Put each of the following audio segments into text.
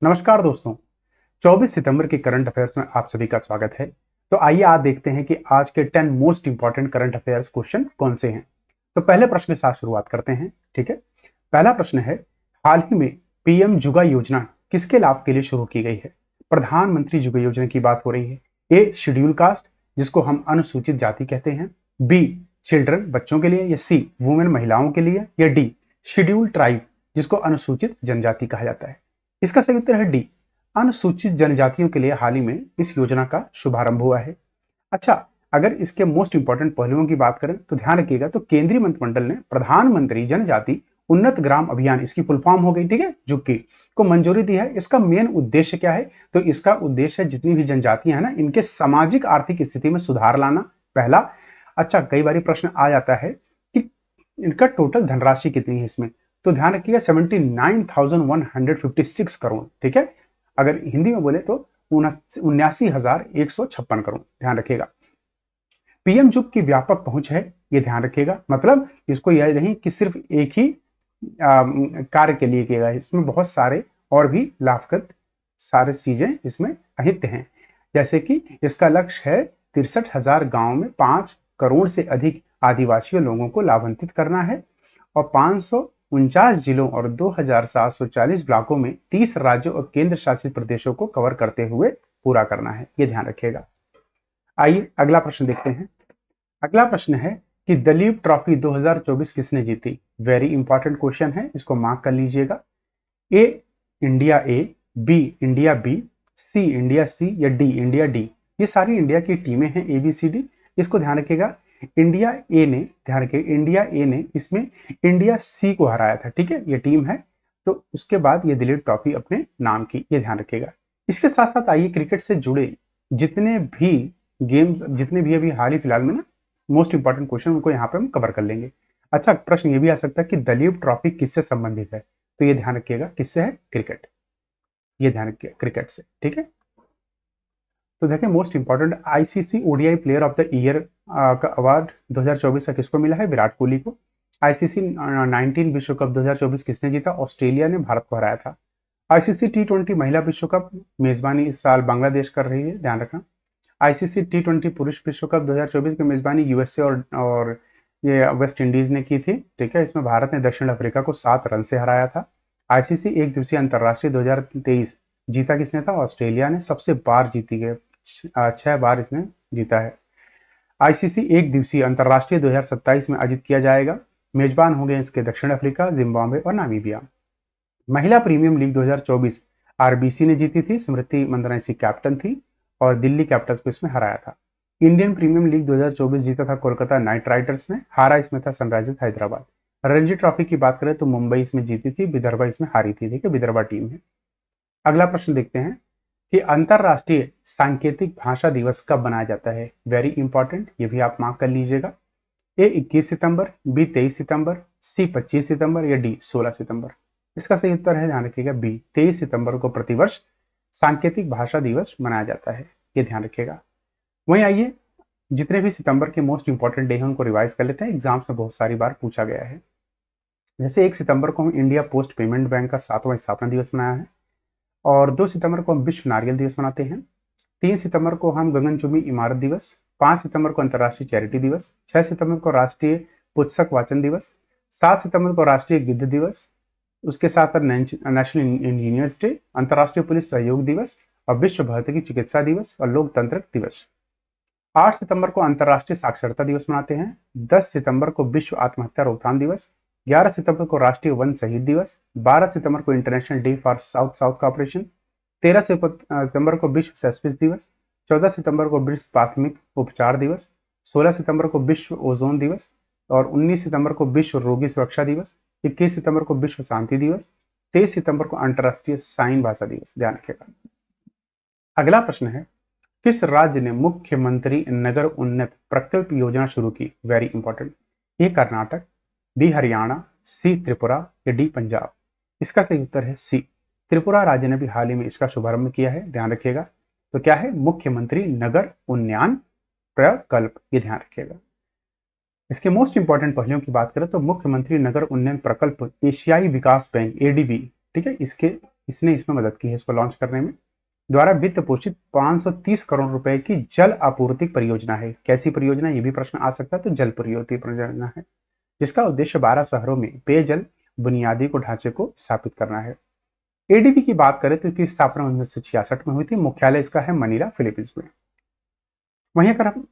नमस्कार दोस्तों। 24 सितंबर के करंट अफेयर्स में आप सभी का स्वागत है। तो आइए आज देखते हैं कि आज के 10 most important current affairs question कौन से हैं। तो पहले प्रश्न के साथ शुरुआत करते हैं। ठीक है, पहला प्रश्न है, हाल ही में पीएम जुगा योजना किसके लाभ के लिए शुरू की गई है? प्रधानमंत्री जुगा योजना की बात हो रही है। ए शेड्यूल कास्ट, जिसको हम अनुसूचित जाति कहते हैं। बी चिल्ड्रन, बच्चों के लिए। या सी वुमेन, महिलाओं के लिए। या डी शेड्यूल ट्राइब, जिसको अनुसूचित जनजाति कहा जाता है। इसका सही उत्तर है डी, अनुसूचित जनजातियों के लिए हाल ही में इस योजना का शुभारंभ हुआ है। अच्छा, अगर इसके मोस्ट इंपॉर्टेंट पहलुओं की बात करें तो ध्यान रखिएगा, तो केंद्रीय मंत्रिमंडल ने प्रधानमंत्री जनजाति उन्नत ग्राम अभियान, इसकी फुल फॉर्म हो गई, ठीक है, जुक्की, को मंजूरी दी है। इसका मेन उद्देश्य क्या है? तो इसका उद्देश्य जितनी भी जनजातियां हैं ना, इनके सामाजिक आर्थिक स्थिति में सुधार लाना, पहला। अच्छा, कई बार प्रश्न आ जाता है कि इनका टोटल धनराशि कितनी है इसमें, तो ध्यान रखिएगा 79,156 करोड़। ठीक है, अगर हिंदी में बोले तो 79,156 करोड़, ध्यान रखिएगा। पीएम जुग की व्यापक पहुंच है, ये ध्यान रखिएगा। मतलब इसको यह नहीं कि सिर्फ एक ही कार्य के लिए किया गया है, इसमें बहुत सारे और भी लाभप्रद सारे चीजें इसमें अहित हैं। जैसे कि इसका लक्ष्य है 63,000 गांव में 5 करोड़ से अधिक आदिवासी लोगों को लाभान्वित करना है और 549 जिलों और 2,740 ब्लॉकों में 30 राज्यों और केंद्र शासित प्रदेशों को कवर करते हुए पूरा करना है, ये ध्यान रखिएगा। आइए अगला प्रश्न देखते हैं। अगला प्रश्न है कि दलीप ट्रॉफी 2024 किसने जीती? वेरी इंपॉर्टेंट क्वेश्चन है, इसको मार्क कर लीजिएगा। ए इंडिया ए, बी इंडिया बी, सी इंडिया सी, या डी इंडिया डी। ये सारी इंडिया की टीमें हैं, ए बी सी डी। इसको ध्यान रखिएगा, इंडिया ए ने, ध्यान रखिएगा, इंडिया ए ने इसमें इंडिया सी को हराया था। ठीक है, ये टीम है। तो उसके बाद ये दिलीप ट्रॉफी अपने नाम की, ये ध्यान रखिएगा। इसके साथ साथ आइए क्रिकेट से जुड़े जितने भी गेम्स, जितने भी अभी हाल ही फिलहाल में ना मोस्ट इंपॉर्टेंट क्वेश्चन, उनको यहाँ पे हम कवर कर लेंगे। अच्छा, प्रश्न ये भी आ सकता है कि दलीप ट्रॉफी किससे संबंधित है, तो ये ध्यान रखिएगा किससे है? क्रिकेट, ये ध्यान रखिएगा क्रिकेट से। ठीक है, तो देखिए most important ICC ODI player of the year का अवार्ड 2024 का किसको मिला है? विराट कोहली को। आईसीसी 19 विश्व कप 2024 किसने जीता? ऑस्ट्रेलिया ने भारत को हराया था। आईसीसी टी20 महिला विश्व कप मेजबानी इस साल बांग्लादेश कर रही है, ध्यान रखना। आईसीसी टी20 पुरुष विश्व कप 2024 की मेजबानी यूएसए और ये वेस्ट इंडीज ने की थी। ठीक है, इसमें भारत ने दक्षिण अफ्रीका को 7 रन से हराया था। आईसीसी एक दिवसीय अंतरराष्ट्रीय 2023 जीता किसने था? ऑस्ट्रेलिया ने। सबसे बार जीती गई, 6 बार इसने जीता है। आईसीसी एक दिवसीय अंतरराष्ट्रीय 2027 में आयोजित किया जाएगा। मेजबान होंगे इसके दक्षिण अफ्रीका, जिम्बाब्वे और नामीबिया। महिला प्रीमियम लीग 2024 आरबीसी ने जीती थी, स्मृति मंदाना इसकी कैप्टन थी और दिल्ली कैपिटल्स को इसमें हराया था। इंडियन प्रीमियम लीग 2024 जीता था कोलकाता नाइट राइडर्स ने, हारा इसमें था सनराइजर्स हैदराबाद। रणजी ट्रॉफी की बात करें तो मुंबई इसमें जीती थी, विदर्भा इसमें हारी थी। ठीक है, विदर्भा टीम है। अगला प्रश्न देखते हैं कि अंतरराष्ट्रीय सांकेतिक भाषा दिवस कब मनाया जाता है? वेरी इंपॉर्टेंट, ये भी आप मार्क कर लीजिएगा। ए 21 सितंबर, बी 23 सितंबर, सी 25 सितंबर, या डी 16 सितंबर। इसका सही उत्तर है, ध्यान रखिएगा, बी 23 सितंबर को प्रतिवर्ष सांकेतिक भाषा दिवस मनाया जाता है, ये ध्यान रखिएगा। वहीं आइए जितने भी सितंबर के मोस्ट इंपॉर्टेंट डे हैं उनको रिवाइज कर लेते हैं, एग्जाम्स में बहुत सारी बार पूछा गया है। जैसे 1 सितंबर को हम इंडिया पोस्ट पेमेंट बैंक का 7वां स्थापना दिवस मनाया है और 2 सितंबर को हम विश्व नारियल दिवस मनाते हैं। 3 सितंबर को हम गगनचुंबी इमारत दिवस, 5 सितंबर को अंतर्राष्ट्रीय चैरिटी दिवस, 6 सितंबर को राष्ट्रीय पुस्तक वाचन दिवस, 7 सितंबर को राष्ट्रीय गिद्ध दिवस, उसके साथ नेशनल इंजीनियर्स डे, अंतर्राष्ट्रीय पुलिस सहयोग दिवस और विश्व भौतिकी चिकित्सा दिवस और लोकतंत्र दिवस। 8 सितंबर को अंतर्राष्ट्रीय साक्षरता दिवस मनाते हैं। 10 सितंबर को विश्व आत्महत्या रोकथाम दिवस, 11 सितंबर को राष्ट्रीय वन शहीद दिवस, 12 सितंबर को international day for south south cooperation, 13 सितंबर को विश्व सेस्पिस दिवस, 14 सितंबर को विश्व प्राथमिक उपचार दिवस, 16 सितंबर को विश्व ओजोन दिवस और 19 सितंबर को विश्व रोगी सुरक्षा दिवस, 21 सितंबर को विश्व शांति दिवस, 23 सितंबर को अंतर्राष्ट्रीय साइन भाषा दिवस, ध्यान रखिएगा। अगला प्रश्न है, किस राज्य ने मुख्यमंत्री नगर उन्नयन प्रकल्प योजना शुरू की? Very important. A Karnataka, B Haryana, C Tripura, या डी पंजाब। इसका सही उत्तर है सी, त्रिपुरा राज्य ने भी हाल ही में इसका शुभारंभ किया है, ध्यान रखिएगा। तो क्या है? मुख्यमंत्री नगर उन्नयन प्रकल्प, ये ध्यान रखिएगा। इसके मोस्ट इंपॉर्टेंट पहलुओं की बात करें तो मुख्यमंत्री नगर उन्नयन प्रकल्प एशियाई विकास बैंक एडीबी, ठीक है, इसके इसने इसमें मदद की है इसको लॉन्च करने में। द्वारा वित्त पोषित 530 करोड़ रुपए की जल आपूर्ति परियोजना है। कैसी परियोजना, ये भी प्रश्न आ सकता है। तो जल आपूर्ति परियोजना है जिसका उद्देश्य 12 शहरों में पेयजल बुनियादी को ढांचे को स्थापित करना है। एडीबी की बात करें तो इसकी स्थापना 1966 में हुई थी। मुख्यालय इसका है मनीला, फिलीपींस में। वहीं अगर हम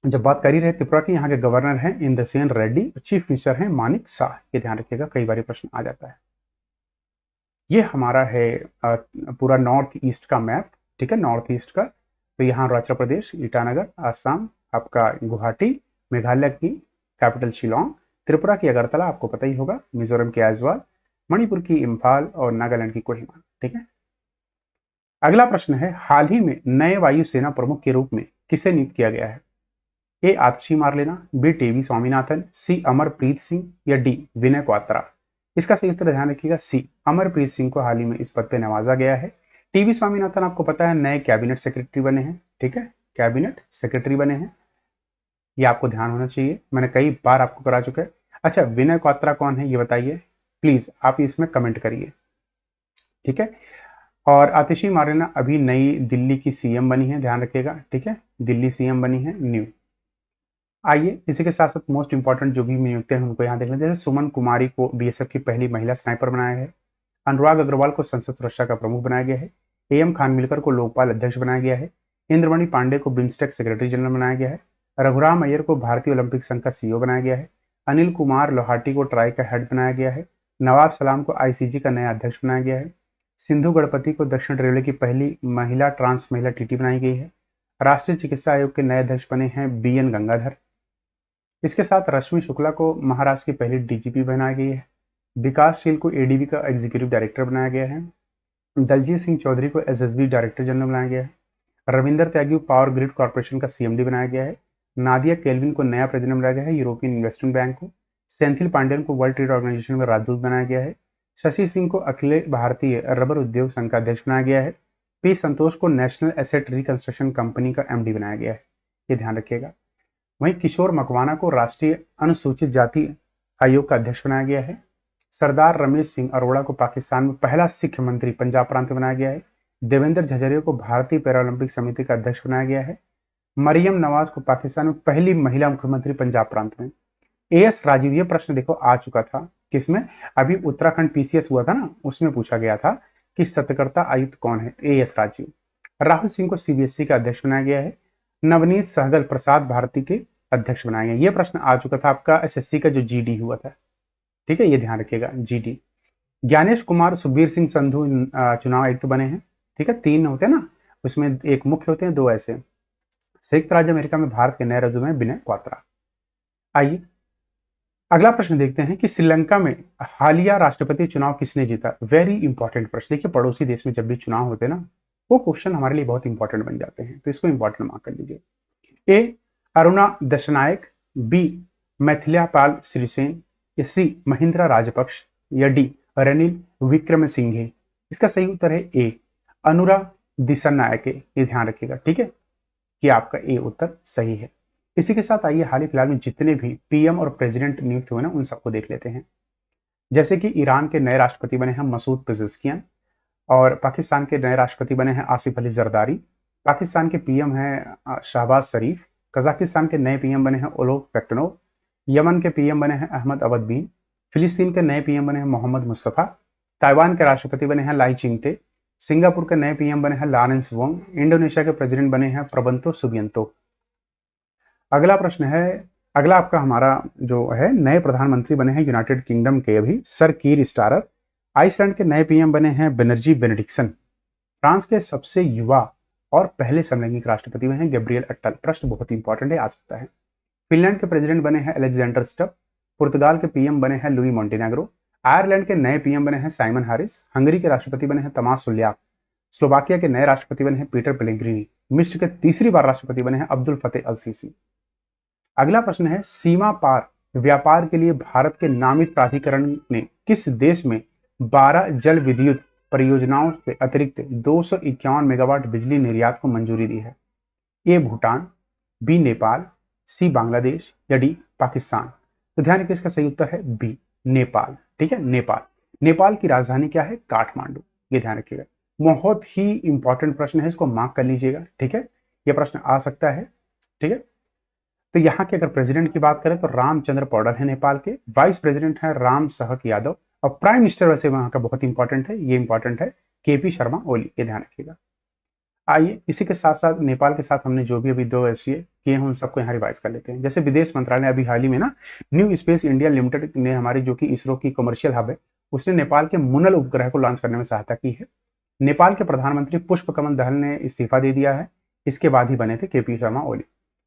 जब बात कर ही रहे त्रिपुरा की, यहाँ के गवर्नर हैं इंद्रसेन रेड्डी, चीफ मिनिस्टर हैं मानिक शाह। ये ध्यान रखिएगा, कई बार प्रश्न आ जाता है। ये हमारा है पूरा नॉर्थ ईस्ट का मैप, ठीक है, नॉर्थ ईस्ट का। तो यहाँ अरुणाचल प्रदेश, ईटानगर, असम, आपका गुवाहाटी, मेघालय की कैपिटल शिलोंग, त्रिपुरा की अगरतला आपको पता ही होगा, मिजोरम की आइजवाल, मणिपुर की इम्फाल और नागालैंड की कोहिमा। ठीक है, अगला प्रश्न है, हाल ही में नए वायुसेना प्रमुख के रूप में किसे नियुक्त किया गया है? ए आतिशी मारलेना, बी टीवी स्वामीनाथन, सी अमरप्रीत सिंह या डी विनय क्वात्रा। इसका सही उत्तर ध्यान रखिएगा सी, अमरप्रीत सिंह को हाल ही में इस पद पर नवाजा गया है। टीवी स्वामीनाथन आपको पता है नए कैबिनेट सेक्रेटरी बने हैं, ठीक है, कैबिनेट सेक्रेटरी बने हैं, ये आपको ध्यान होना चाहिए, मैंने कई बार आपको करा चुका है। अच्छा, विनय क्वात्रा कौन है ये बताइए, प्लीज आप इसमें कमेंट करिए। ठीक है, और आतिशी मारलेना अभी नई दिल्ली की सीएम बनी है, ध्यान रखिएगा। ठीक है, दिल्ली सीएम बनी है न्यू। आइए इसी के साथ साथ मोस्ट इंपॉर्टेंट जो भी नियुक्तियां हैं उनको यहाँ देख लेते हैं। सुमन कुमारी को बीएसएफ की पहली महिला स्नाइपर बनाया है। अनुराग अग्रवाल को संसद सुरक्षा का प्रमुख बनाया गया है। एएम खानविलकर को लोकपाल अध्यक्ष बनाया गया है। इंद्रमणि पांडे को बिम्स्टेक सेक्रेटरी जनरल बनाया गया है। रघुराम अय्यर को भारतीय ओलंपिक संघ का सीईओ बनाया गया है। अनिल कुमार लोहाटी को ट्राई का हेड बनाया गया है। नवाब सलाम को आईसीजी का नया अध्यक्ष बनाया गया है। सिंधु गणपति को दक्षिण रेलवे की पहली महिला टीटी बनाई गई है। राष्ट्रीय चिकित्सा आयोग के नए अध्यक्ष बने हैं बीएन गंगाधर। इसके साथ रश्मि शुक्ला को महाराष्ट्र की पहली डीजीपी बनाई गई है। विकासशील को एडीबी का एग्जीक्यूटिव डायरेक्टर बनाया गया है। दलजीत सिंह चौधरी को एसएसबी डायरेक्टर जनरल बनाया गया है। रविंदर त्यागी को पावर ग्रिड कॉर्पोरेशन का सीएमडी बनाया गया है। नादिया केल्विन को नया प्रेसिडेंट बनाया गया है यूरोपियन इन्वेस्टमेंट बैंक को। सेंथिल पांडेन को वर्ल्ड ट्रेड ऑर्गेनाइजेशन में राजदूत बनाया गया है। शशि सिंह को अखिल भारतीय रबर उद्योग संघ का अध्यक्ष बनाया गया है। पी संतोष को नेशनल एसेट रिकंस्ट्रक्शन कंपनी का एमडी बनाया गया है, ये ध्यान रखिएगा। वहीं किशोर मकवाना को राष्ट्रीय अनुसूचित जाति आयोग का अध्यक्ष बनाया गया है। सरदार रमेश सिंह अरोड़ा को पाकिस्तान में पहला सिख मंत्री पंजाब प्रांत में बनाया गया है। देवेंद्र झझरिया को भारतीय पैरालंपिक समिति का अध्यक्ष बनाया गया है। मरियम नवाज को पाकिस्तान में पहली महिला मुख्यमंत्री पंजाब प्रांत में। एएस राजीव, ये प्रश्न देखो आ चुका था किसमें, अभी उत्तराखंड पीसीएस हुआ था ना, उसमें पूछा गया था कि सतर्कता आयुक्त कौन है, एएस राजीव। राहुल सिंह को सीबीएसई का अध्यक्ष बनाया गया है। नवनीत सहगल प्रसाद भारती के अध्यक्ष बनाए गए। ये प्रश्न आ चुका था आपका एसएससी का जो जीडी हुआ था, ठीक है, ये ध्यान रखिएगा जीडी। ज्ञानेश कुमार सुखबीर सिंह संधू चुनाव आयुक्त बने हैं। ठीक है, 3 होते हैं ना, उसमें एक मुख्य होते हैं, 2 ऐसे। संयुक्त राज्य अमेरिका में भारत के नए राजदूत हैं विनय क्वात्रा। आइए अगला प्रश्न देखते हैं कि श्रीलंका में हालिया राष्ट्रपति चुनाव किसने जीता। वेरी इंपॉर्टेंट प्रश्न। देखिए, पड़ोसी देश में जब भी चुनाव होते हैं ना, वो क्वेश्चन हमारे लिए बहुत इंपॉर्टेंट बन जाते हैं, तो इसको इंपॉर्टेंट मार्क कर लीजिए। ए अरुणा दशनायक, बी मैथिल्यापाल सिरिसेन, या सी महिंद्रा राजपक्ष, या डी रनिल विक्रमसिंघे। इसका सही उत्तर है ए अनुरा दिशानायके, ये ध्यान रखिएगा। ठीक है, कि आपका ए उत्तर सही है। इसी के साथ आइए हाल ही फिलहाल में जितने भी पीएम और प्रेसिडेंट नियुक्त हुए ना उन सबको देख लेते हैं। जैसे कि ईरान के नए राष्ट्रपति बने हैं मसूद पेजेस्कियन, और पाकिस्तान के नए राष्ट्रपति बने हैं आसिफ अली जरदारी। पाकिस्तान के पीएम हैं शहबाज शरीफ। कजाकिस्तान के नए पीएम बने हैं ओलोग पेक्टनोव। यमन के पीएम बने हैं अहमद अवद बीन। फिलिस्तीन के नए पीएम बने हैं मोहम्मद मुस्तफा। ताइवान के राष्ट्रपति बने हैं लाई चिंगते। सिंगापुर के नए पीएम बने हैं लॉरेंस वोंग। इंडोनेशिया के प्रेसिडेंट बने हैं प्रबंतो सुबियंतो। अगला प्रश्न है, अगला आपका हमारा जो है नए प्रधानमंत्री बने हैं यूनाइटेड किंगडम के अभी सर कीर स्टारर। आइसलैंड के नए पीएम बने हैं बेनर्जी बेनेडिक्सन। फ्रांस के सबसे युवा और पहले समलैंगिक राष्ट्रपति बने हैं गैब्रियल अट्टल। प्रश्न बहुत इंपॉर्टेंट है, आ सकता है। फिनलैंड के प्रेसिडेंट बने हैं अलेक्जेंडर स्टब। पुर्तगाल के पीएम बने हैं लुई मोंटेनेग्रो। आयरलैंड के नए पीएम बने हैं साइमन हारिस। हंगरी के राष्ट्रपति बने हैं तमास सुल्याक। स्लोवाकिया के नए राष्ट्रपति बने हैं पीटर पेलेग्रिनी। मिस्र के तीसरी बार राष्ट्रपति बने हैं अब्दुल फतेह अल सीसी। अगला प्रश्न है, सीमा पार व्यापार के लिए भारत के नामित प्राधिकरण ने किस देश में 12 जल विद्युत परियोजनाओं से अतिरिक्त 251 मेगावाट बिजली निर्यात को मंजूरी दी है। ए भूटान, बी नेपाल, सी बांग्लादेश, या डी पाकिस्तान। तो ध्यान रखिए, इसका सही उत्तर है बी नेपाल। ठीक है, नेपाल। नेपाल की राजधानी क्या है, काठमांडू। ये ध्यान रखिएगा। बहुत ही इंपॉर्टेंट प्रश्न है, इसको मार्क कर लीजिएगा, ठीक है। ये प्रश्न आ सकता है, ठीक है। तो यहाँ के अगर प्रेसिडेंट की बात करें तो रामचंद्र पौडर है नेपाल के, वाइस प्रेसिडेंट है राम सहक यादव, और प्राइम मिनिस्टर वैसे वहां का बहुत इंपॉर्टेंट है, ये इंपॉर्टेंट है केपी शर्मा ओली, ये ध्यान रखिएगा। आइए इसी के साथ साथ नेपाल के साथ हमने जो भी अभी दो एससीए किए हैं उन सबको यहाँ रिवाइज कर लेते हैं। जैसे विदेश मंत्रालय अभी हाल ही में ना न्यू स्पेस इंडिया लिमिटेड ने हमारी जो कि इसरो की कमर्शियल हब है उसने नेपाल के मुनल उपग्रह को लॉन्च करने में सहायता की है। नेपाल के प्रधानमंत्री पुष्प कमल दहल ने इस्तीफा दे दिया है, इसके बाद ही बने थे केपी शर्मा ओली।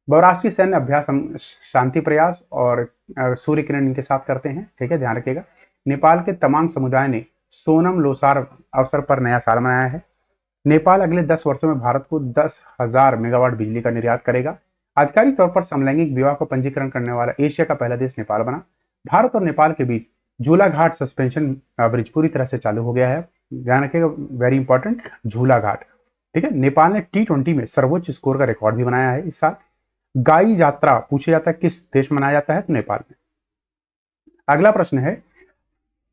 बहुराष्ट्रीय सैन्य अभ्यास हम शांति प्रयास और सूर्य किरण इनके साथ करते हैं, ठीक है, ध्यान रखिएगा। नेपाल के तमांग समुदाय ने सोनम लोसार अवसर पर नया साल मनाया है। नेपाल अगले 10 वर्षों में भारत को 10,000 मेगावाट बिजली का निर्यात करेगा। आधिकारिक तौर पर समलैंगिक विवाह को पंजीकरण करने वाला एशिया का पहला देश नेपाल बना। भारत और नेपाल के बीच झूला घाट सस्पेंशन ब्रिज पूरी तरह से चालू हो गया है, ध्यान रखिएगा, वेरी इंपॉर्टेंट, झूला घाट, ठीक है। नेपाल ने T20 में सर्वोच्च स्कोर का रिकॉर्ड भी बनाया है इस साल। गाई यात्रा पूछा जाता है किस देश में मनाया जाता है, तो नेपाल में। अगला प्रश्न है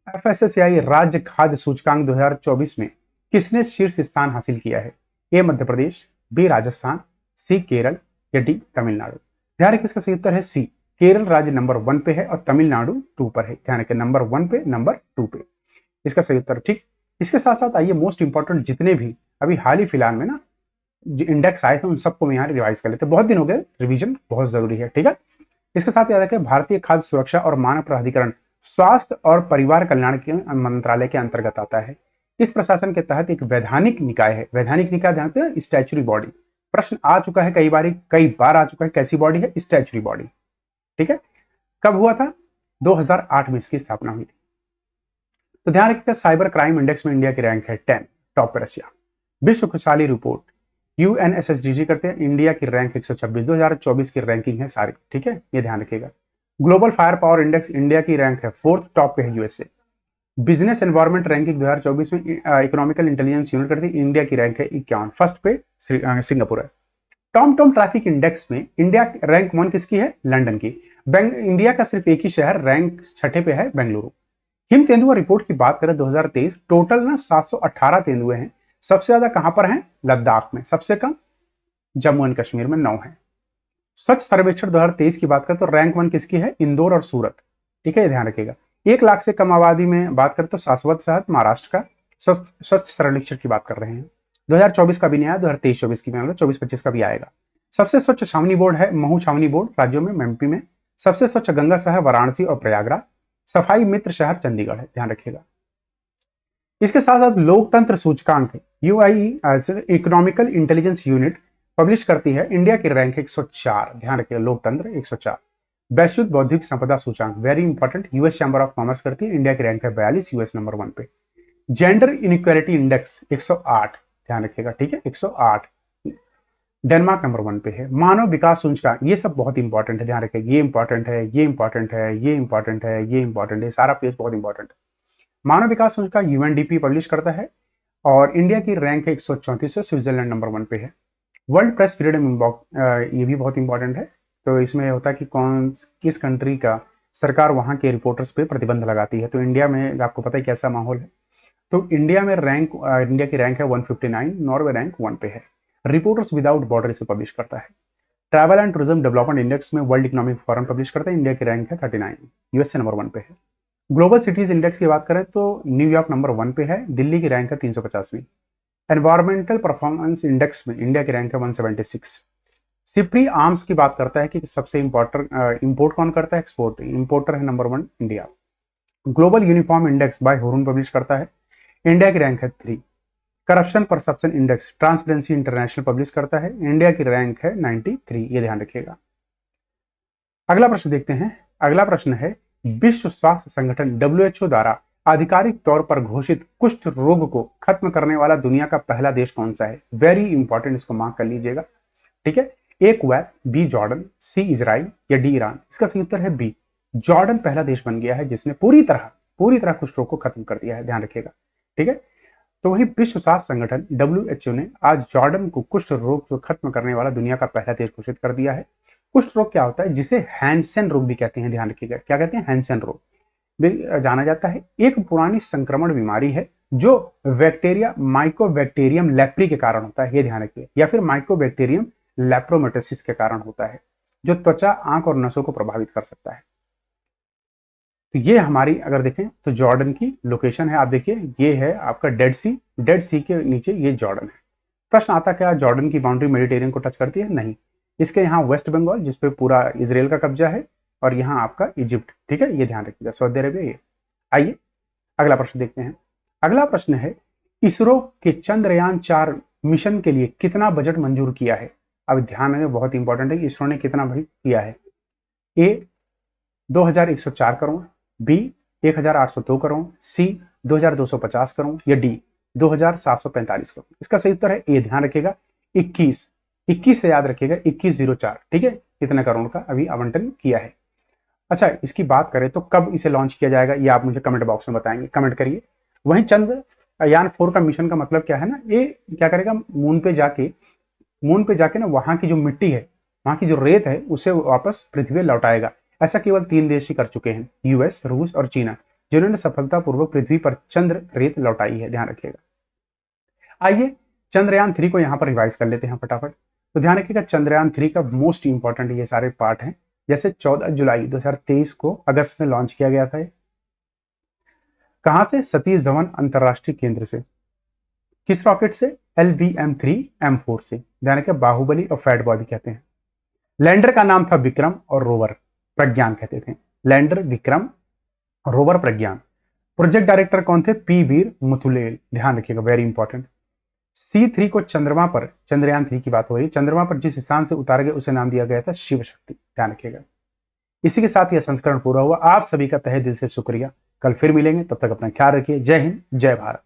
FSSAI राज्य खाद्य सूचकांक 2024 में किसने शीर्ष स्थान हासिल किया है? ए मध्य प्रदेश, बी राजस्थान, सी केरल या डी तमिलनाडु। ध्यान रखिए इसका सही उत्तर है सी, केरल राज्य नंबर 1 पे है और तमिलनाडु 2 पर है। ध्यान रखिए नंबर 1 पे, नंबर 2 पे, इसका सही उत्तर, ठीक। इसके साथ साथ आइए मोस्ट इंपॉर्टेंट जितने भी अभी हाल ही फिलहाल में ना जो इंडेक्स आए थे उन सबको मैं यहाँ रिवाइज कर लेते हैं, बहुत दिन हो गए, रिवीजन बहुत जरूरी है, ठीक है। इसके साथ याद रखें भारतीय खाद्य सुरक्षा और मानव प्राधिकरण स्वास्थ्य और परिवार कल्याण के मंत्रालय के अंतर्गत आता है। इस प्रशासन के तहत एक वैधानिक निकाय है, वैधानिक निकाय ध्यान से स्टैच्यूरी बॉडी, प्रश्न आ चुका है कई बार आ चुका है, कैसी बॉडी है? स्टैच्यूरी बॉडी, ठीक है। कब हुआ था? 2008 में इसकी स्थापना हुई थी। तो ध्यान रखिएगा साइबर क्राइम इंडेक्स में इंडिया की रैंक है 10, टॉप पे रशिया। विश्व खुशहाली रिपोर्ट UNSSDG करते हैं, इंडिया की रैंक 126, 2024 की रैंकिंग है सारी, ठीक है, ये ध्यान रखिएगा। Global fire power index India की रैंक है 4th, टॉप पे है यूएसए। बिजनेस एनवायरमेंट रैंकिंग 2024 में इकोनॉमिकल इंटेलिजेंस यूनिट करती है, इंडिया की रैंक है 51, फर्स्ट पे सिंगापुर है। टॉम टॉम ट्रैफिक इंडेक्स में इंडिया रैंक 1 किसकी है? लंदन की। इंडिया का सिर्फ एक ही शहर रैंक 6 पे है, बेंगलुरु। हिम तेंदुआ रिपोर्ट की बात करें 2023, टोटल ना 718 तेंदुए हैं। सबसे ज्यादा कहां पर हैं? लद्दाख में। सबसे कम जम्मू एंड कश्मीर में 9 है। स्वच्छ सर्वेक्षण 2023 की बात करें तो रैंक 1 किसकी है? इंदौर और सूरत, ठीक है, ध्यान रखिएगा। 1 लाख से कम आबादी में बात करें तो शाश्वत शहर महाराष्ट्र का स्वच्छ सर्वेक्षण की बात कर रहे हैं। 2024 का भी नहीं आया, 2023-24 की 24-25 का भी आएगा। सबसे स्वच्छ छावनी बोर्ड है महू छावनी बोर्ड, राज्यों में एमपी में। सबसे स्वच्छ गंगा शहर वाराणसी और प्रयागराज। सफाई मित्र शहर चंडीगढ़ है, ध्यान रखिएगा। इसके साथ साथ लोकतंत्र सूचकांक UI economical intelligence unit publish करती है, इंडिया की रैंक 104, ध्यान रखिएगा, लोकतंत्र 104। वैश्विक बौद्धिक संपदा सूचकांक very important, US chamber of commerce करती है, इंडिया की रैंक है 42, यूएस नंबर 1 पे। जेंडर इनइक्वालिटी इंडेक्स 108, ध्यान रखिएगा, ठीक है, 108, डेनमार्क नंबर 1 पे है। मानव विकास सूचकांक, ये सब बहुत इंपॉर्टेंट है, ध्यान रखिएगा, ये इंपॉर्टेंट है, ये इंपॉर्टेंट है, ये इंपॉर्टेंट है, ये इंपॉर्टेंट है, सारा पेज बहुत इंपॉर्टेंट है। मानव विकास सूचकांक यूएनडीपी पब्लिश करता है और इंडिया की रैंक है 134 से, स्विट्जरलैंड नंबर 1 पे है। वर्ल्ड प्रेस फ्रीडम इंडेक्स, ये भी बहुत इंपॉर्टेंट है। तो इसमें होता है कि किस कंट्री का सरकार वहां के रिपोर्टर्स पे प्रतिबंध लगाती है, तो इंडिया में आपको पता है कैसा माहौल है। तो इंडिया में इंडिया की रैंक है 159, नॉर्वे रैंक 1 पे है। रिपोर्टर्स विदाउट बॉर्डर इसे पब्लिश करता है। Travel and tourism development index में वर्ल्ड इकोनॉमिक फोरम पब्लिश करता है, इंडिया की रैंक है 39, यूएसए नंबर 1 पे है। ग्लोबल सिटीज इंडेक्स की बात करें तो न्यूयॉर्क नंबर 1 पे है, दिल्ली की रैंक है 350वीं। एनवायरमेंटल परफॉर्मेंस इंडेक्स में इंडिया की रैंक है 176। सिप्री आर्म्स की बात करता है कि सबसे इंपोर्ट कौन करता है? एक्सपोर्ट, इंपोर्टर है number 1 India. Global uniform index bye Hurun publish करता है, इंडिया की रैंक है 3। Corruption perception index transparency international publish करता है, इंडिया की रैंक है 93, ये ध्यान रखिएगा। अगला प्रश्न देखते हैं। अगला प्रश्न है विश्व स्वास्थ्य संगठन WHO द्वारा आधिकारिक तौर पर घोषित कुष्ठ रोग को खत्म करने वाला दुनिया का पहला देश कौन सा है? वेरी इंपॉर्टेंट, इसको मार्क कर लीजिएगा, ठीक है। A Kuwait, B Jordan, C Israel या डी ईरान। इसका सही उत्तर है बी, जॉर्डन पहला देश बन गया है जिसने पूरी तरह कुष्ठ रोग को खत्म कर दिया है, ध्यान रखिएगा, ठीक है। तो वही विश्व स्वास्थ्य संगठन WHO ने आज जॉर्डन को कुष्ठ रोग को खत्म करने वाला दुनिया का पहला देश घोषित कर दिया है। कुष्ठ रोग क्या होता है? जिसे हैंसेन रोग भी कहते हैं, ध्यान रखिएगा, क्या कहते हैं? हैंसेन रोग भी जाना जाता है। एक पुरानी संक्रमण बीमारी है जो बैक्टीरिया माइकोबैक्टीरियम लेप्री के कारण होता है, ये ध्यान रखिए, या फिर माइकोबैक्टीरियम लेप्रोमेटोसिस के कारण होता है, जो त्वचा, आंख और नसों को प्रभावित कर सकता है। तो ये हमारी अगर देखें तो जॉर्डन की लोकेशन है। आप देखिए ये है आपका डेड सी के नीचे ये जॉर्डन है। प्रश्न आता क्या जॉर्डन की बाउंड्री मेडिटेरियन को टच करती है? नहीं, इसके यहाँ वेस्ट बंगाल जिसपे पूरा इसराइल का कब्जा है, और यहाँ आपका इजिप्ट, ठीक है, ये ध्यान रखिएगा, सऊदी अरेबिया ये। आइए अगला प्रश्न देखते हैं। अगला प्रश्न है इसरो के चंद्रयान 4 मिशन के लिए कितना बजट मंजूर किया है? अब ध्यान में बहुत इंपॉर्टेंट है कि इसरो ने कितना भाई किया है। ए 2104 करोड़, बी 1802 करोड़, सी 2250 करोड़, या डी 2745 करोड़। इसका सही उत्तर है ए, ध्यान रखिएगा 21 से याद रखिएगा 2104, ठीक है, इतने करोड़ का अभी आवंटन किया है। अच्छा, इसकी बात करें तो कब इसे लॉन्च किया जाएगा, ये आप मुझे कमेंट बॉक्स में बताएंगे, कमेंट करिए। वहीं चंद्रयान 4 का मिशन का मतलब क्या है ना, ये क्या करेगा, मून पे जाके ना वहां की जो मिट्टी है, वहां की जो रेत है, उसे वापस पृथ्वी लौटाएगा। ऐसा केवल 3 देश ही कर चुके हैं, यूएस, रूस और चीना, जिन्होंने सफलतापूर्वक पृथ्वी पर चंद्र रेत लौटाई है, ध्यान रखिएगा। आइए चंद्रयान 3 को यहां पर रिवाइज कर लेते हैं फटाफट। तो ध्यान रखिएगा चंद्रयान 3 का मोस्ट इंपॉर्टेंट ये सारे पार्ट हैं। जैसे 14 जुलाई 2023 को अगस्त में लॉन्च किया गया था। कहां से? सतीश धवन अंतरराष्ट्रीय केंद्र से। किस रॉकेट से? LVM-3M4 से। ध्यान रखिए बाहुबली और फैट बॉय भी कहते हैं। लैंडर का नाम था विक्रम और रोवर प्रज्ञान कहते थे। लैंडर विक्रम, रोवर प्रज्ञान। प्रोजेक्ट डायरेक्टर कौन थे? पी वीर मुथुलेल, ध्यान रखिएगा, वेरी इंपॉर्टेंट। C3 को चंद्रमा पर, चंद्रयान 3 की बात हो रही है, चंद्रमा पर जिस स्थान से उतारा गया उसे नाम दिया गया था शिव शक्ति, ध्यान रखिएगा। इसी के साथ यह संस्करण पूरा हुआ। आप सभी का तहे दिल से शुक्रिया। कल फिर मिलेंगे, तब तक अपना ख्याल रखिए। जय हिंद, जय भारत।